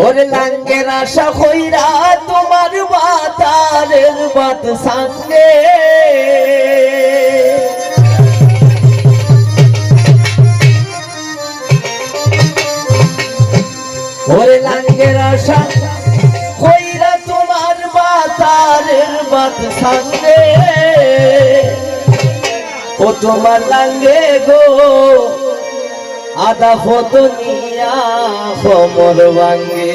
ওরে লাঙ্গের আশা কইরা তোমার বাতারের বাত সঙ্গে ওরে লাঙ্গের আশা কইরা তোমার বাতারের বাত সঙ্গে ও তোমার লাঙ্গে গো আদা ফটো নিয়া খবর ভাঙ্গে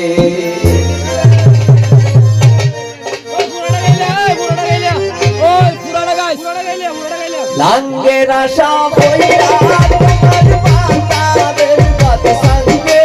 লাঙ্গের আশা কইরা তোমার বাতারের বাত সঙ্গে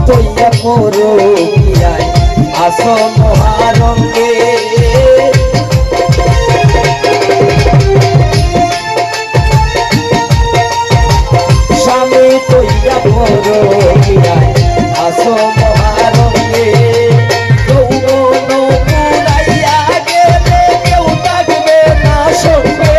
তৈয়া করো কিয়াই আসো মহারঙ্গে স্বামী তৈয়া করো কিয়াই আসো মহারঙ্গে যৌবন পুরাইয়া গেলে কেউ থাকবে না সঙ্গে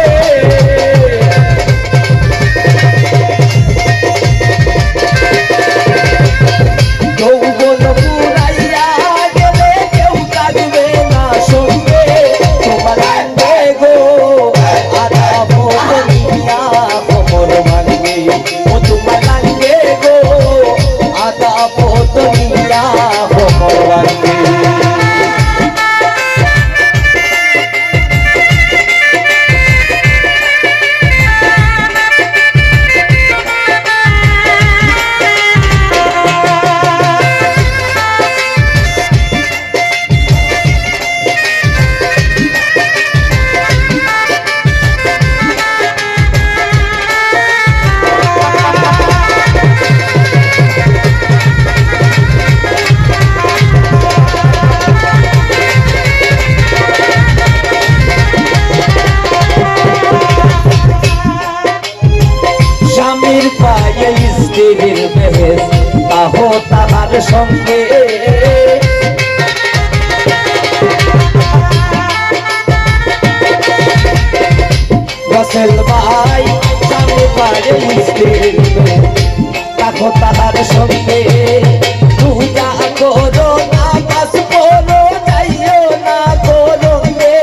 স্বামীর পায়ে স্ত্রীর বেহেস তাহ তাহার সঙ্গে রসেল ভাই স্বামীর পায়ে স্ত্রীর তাহ তাহার সঙ্গে পূজা করো না কাজ করো যাইও না করঙ্গে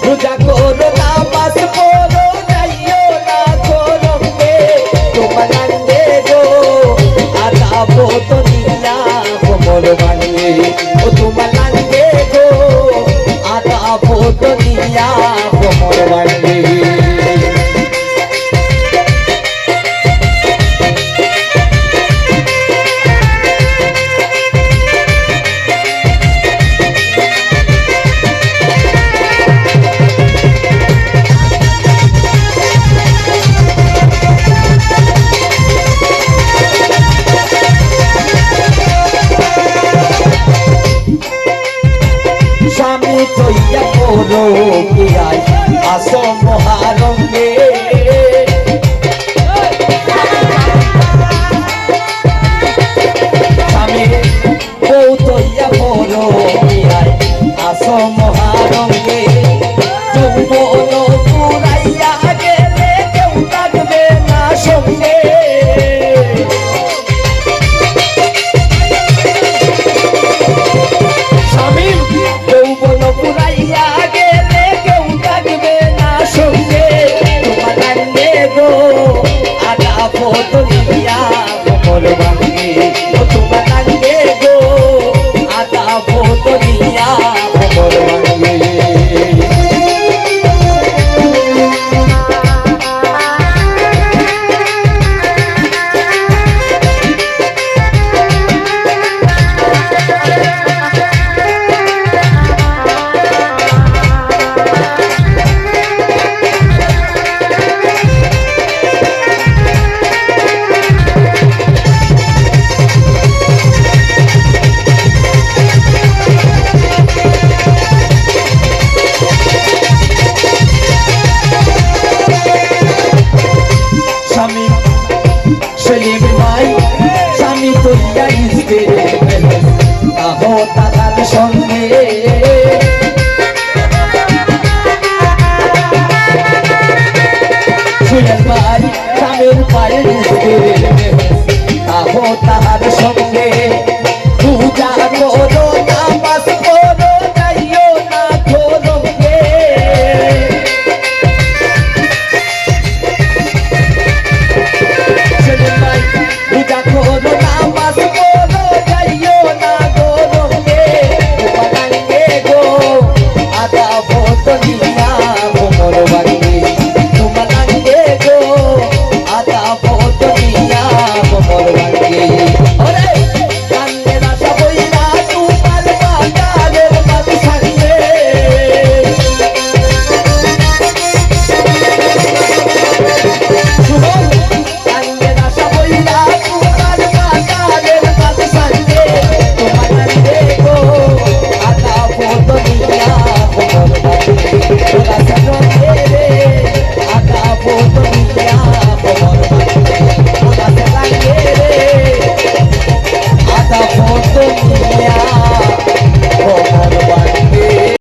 পূজা করো না পাস করো যাইও না করঙ্গে তোমার লাঙ্গে গো আদা ফটো নিয়া খবর ভাঙ্গে ও তোমার লাঙ্গে গো আদা ফটো নিয়া খবর ভাঙ্গে স্বামী তৈয়া করো কিয়াই আসো মহারঙ্গে স্বামী বউ তৈয়া করো কিয়াই আসো মহারঙ্গে যৌবন পুরাইয়া গেলে কেউ থাকবে না সঙ্গে স্বামী যৌবন ইসকে